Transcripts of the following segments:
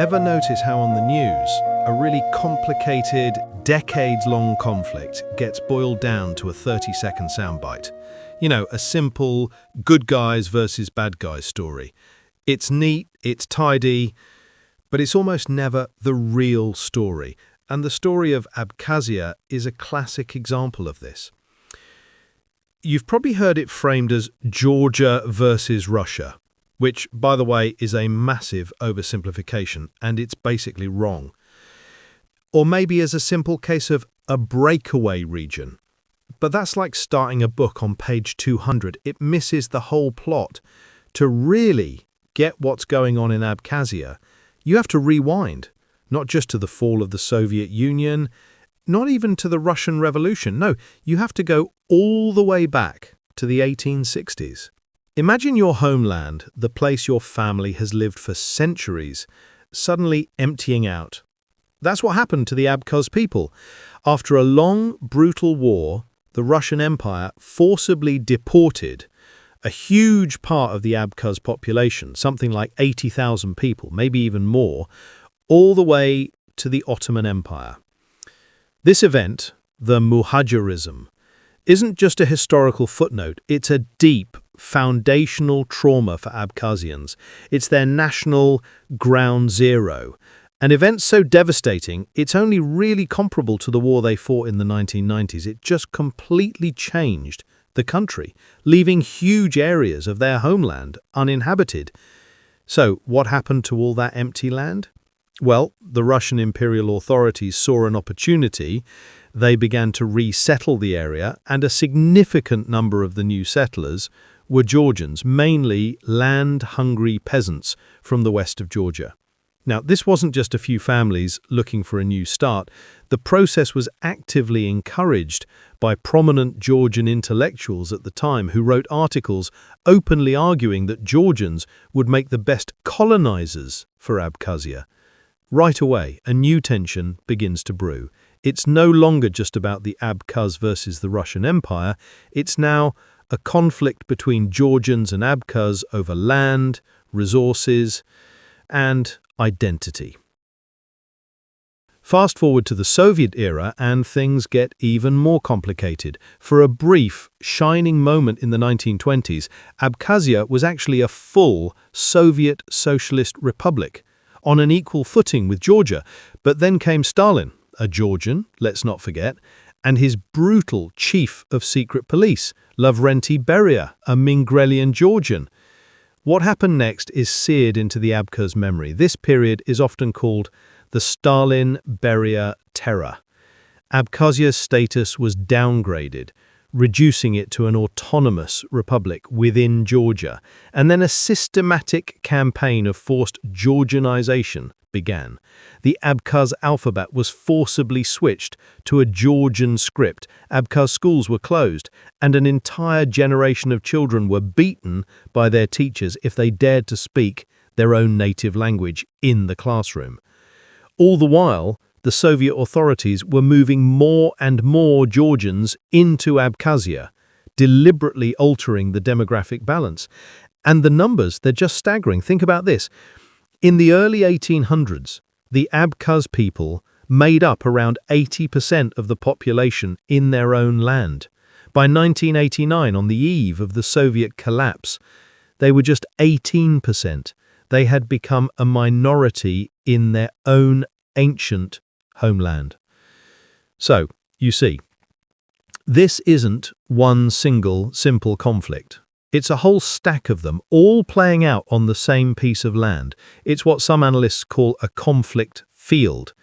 Ever notice how on the news, a really complicated, decades-long conflict gets boiled down to a 30-second soundbite? You know, a simple good guys versus bad guys story. It's neat, it's tidy, but it's almost never the real story. And the story of Abkhazia is a classic example of this. You've probably heard it framed as Georgia versus Russia, which, by the way, is a massive oversimplification, and it's basically wrong. Or maybe as a simple case of a breakaway region. But that's like starting a book on page 200. It misses the whole plot. To really get what's going on in Abkhazia, you have to rewind, not just to the fall of the Soviet Union, not even to the Russian Revolution. No, you have to go all the way back to the 1860s. Imagine your homeland, the place your family has lived for centuries, suddenly emptying out. That's what happened to the Abkhaz people. After a long, brutal war, the Russian Empire forcibly deported a huge part of the Abkhaz population, something like 80,000 people, maybe even more, all the way to the Ottoman Empire. This event, the Muhajirism, isn't just a historical footnote, it's a deep, foundational trauma for Abkhazians. It's their national ground zero. An event so devastating, it's only really comparable to the war they fought in the 1990s. It just completely changed the country, leaving huge areas of their homeland uninhabited. So, what happened to all that empty land? Well, the Russian imperial authorities saw an opportunity. They began to resettle the area, and a significant number of the new settlers were Georgians, mainly land-hungry peasants from the west of Georgia. Now, this wasn't just a few families looking for a new start. The process was actively encouraged by prominent Georgian intellectuals at the time who wrote articles openly arguing that Georgians would make the best colonizers for Abkhazia. Right away, a new tension begins to brew. It's no longer just about the Abkhaz versus the Russian Empire. It's now a conflict between Georgians and Abkhaz over land, resources, and identity. Fast forward to the Soviet era and things get even more complicated. For a brief, shining moment in the 1920s, Abkhazia was actually a full Soviet socialist republic, on an equal footing with Georgia. But then came Stalin, a Georgian, let's not forget, and his brutal chief of secret police, Lavrenti Beria, a Mingrelian Georgian. What happened next is seared into the Abkhaz memory. This period is often called the Stalin-Beria Terror. Abkhazia's status was downgraded, reducing it to an autonomous republic within Georgia, and then a systematic campaign of forced Georgianization began. The Abkhaz alphabet was forcibly switched to a Georgian script, Abkhaz schools were closed, and an entire generation of children were beaten by their teachers if they dared to speak their own native language in the classroom. All the while, the Soviet authorities were moving more and more Georgians into Abkhazia, deliberately altering the demographic balance. And the numbers, they're just staggering. Think about this. In the early 1800s, the Abkhaz people made up around 80% of the population in their own land. By 1989, on the eve of the Soviet collapse, they were just 18%. They had become a minority in their own ancient homeland. So, you see, this isn't one single simple conflict. It's a whole stack of them, all playing out on the same piece of land. It's what some analysts call a conflict field.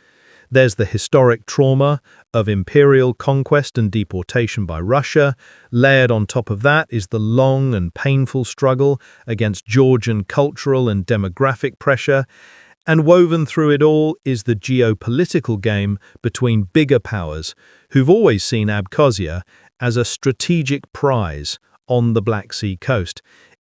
There's the historic trauma of imperial conquest and deportation by Russia. Layered on top of that is the long and painful struggle against Georgian cultural and demographic pressure. And woven through it all is the geopolitical game between bigger powers who've always seen Abkhazia as a strategic prize on the Black Sea coast.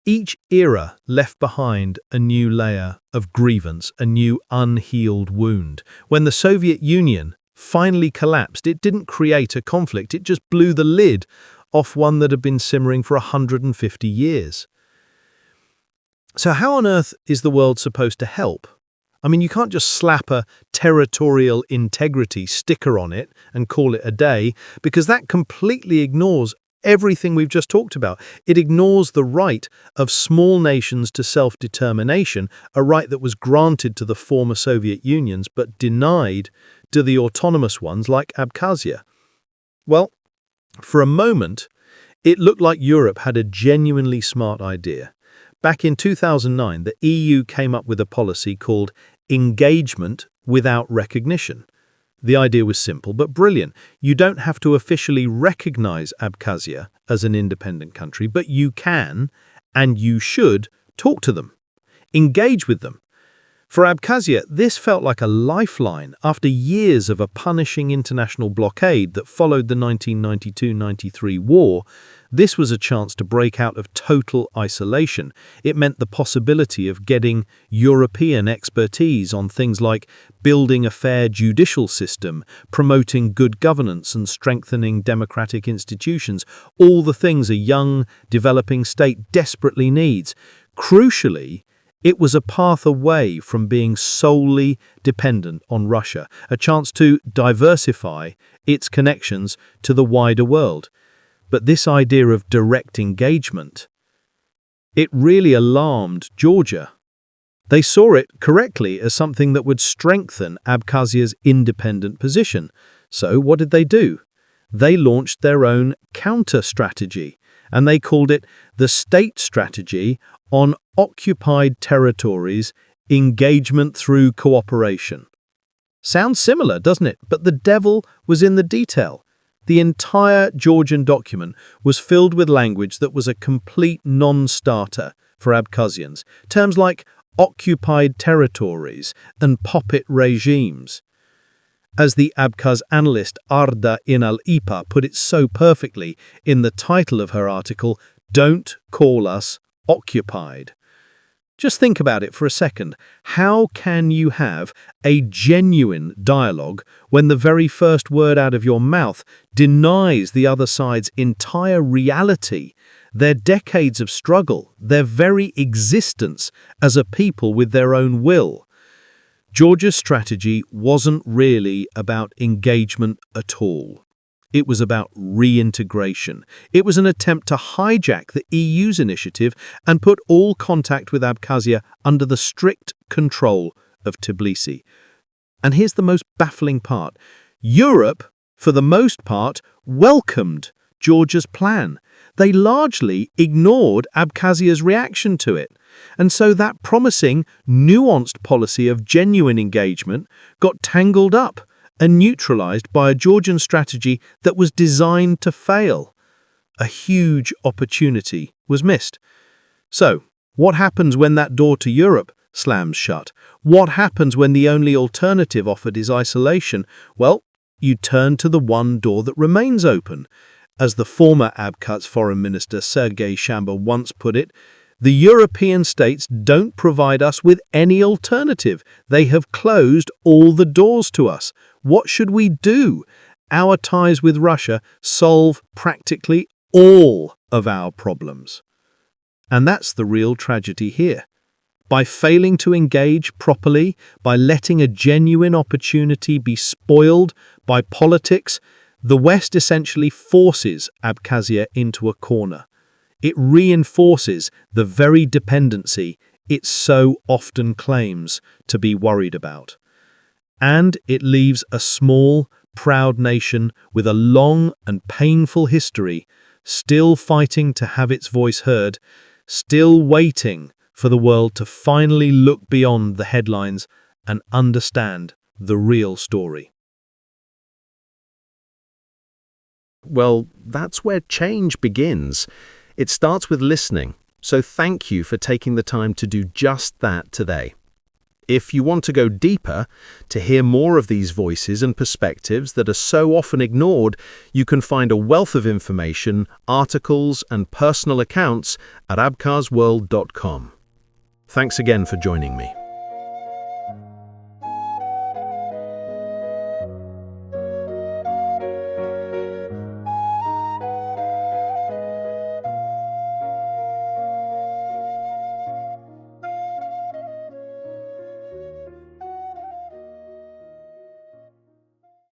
Each era left behind a new layer of grievance, a new unhealed wound. When the Soviet Union finally collapsed, it didn't create a conflict, it just blew the lid off one that had been simmering for 150 years. So how on earth is the world supposed to help? I mean, you can't just slap a territorial integrity sticker on it and call it a day, because that completely ignores everything we've just talked about. It ignores the right of small nations to self-determination, a right that was granted to the former Soviet Unions but denied to the autonomous ones like Abkhazia. Well, for a moment, it looked like Europe had a genuinely smart idea. Back in 2009, the EU came up with a policy called engagement without recognition. The idea was simple but brilliant. You don't have to officially recognize Abkhazia as an independent country, but you can, and you should, talk to them, engage with them. For Abkhazia, this felt like a lifeline after years of a punishing international blockade that followed the 1992-93 war. This was a chance to break out of total isolation. It meant the possibility of getting European expertise on things like building a fair judicial system, promoting good governance and strengthening democratic institutions, all the things a young, developing state desperately needs. Crucially, it was a path away from being solely dependent on Russia, a chance to diversify its connections to the wider world. But this idea of direct engagement, it really alarmed Georgia. They saw it correctly as something that would strengthen Abkhazia's independent position. So what did they do? They launched their own counter-strategy, and they called it the State Strategy on Occupied Territories, Engagement Through Cooperation. Sounds similar, doesn't it? But the devil was in the detail. The entire Georgian document was filled with language that was a complete non-starter for Abkhazians. Terms like occupied territories and puppet regimes. As the Abkhaz analyst Arda Inal-Ipa put it so perfectly in the title of her article, "Don't Call Us Occupied." Just think about it for a second. How can you have a genuine dialogue when the very first word out of your mouth denies the other side's entire reality, their decades of struggle, their very existence as a people with their own will? Georgia's strategy wasn't really about engagement at all. It was about reintegration. It was an attempt to hijack the EU's initiative and put all contact with Abkhazia under the strict control of Tbilisi. And here's the most baffling part. Europe, for the most part, welcomed Georgia's plan. They largely ignored Abkhazia's reaction to it. And so that promising, nuanced policy of genuine engagement got tangled up and neutralized by a Georgian strategy that was designed to fail. A huge opportunity was missed. So, what happens when that door to Europe slams shut? What happens when the only alternative offered is isolation? Well, you turn to the one door that remains open. As the former Abkhaz foreign minister Sergei Shamba once put it, "The European states don't provide us with any alternative. They have closed all the doors to us. What should we do? Our ties with Russia solve practically all of our problems." And that's the real tragedy here. By failing to engage properly, by letting a genuine opportunity be spoiled by politics, the West essentially forces Abkhazia into a corner. It reinforces the very dependency it so often claims to be worried about. And it leaves a small, proud nation with a long and painful history, still fighting to have its voice heard, still waiting for the world to finally look beyond the headlines and understand the real story. Well, that's where change begins. It starts with listening, so thank you for taking the time to do just that today. If you want to go deeper, to hear more of these voices and perspectives that are so often ignored, you can find a wealth of information, articles, and personal accounts at abkhazworld.com. Thanks again for joining me.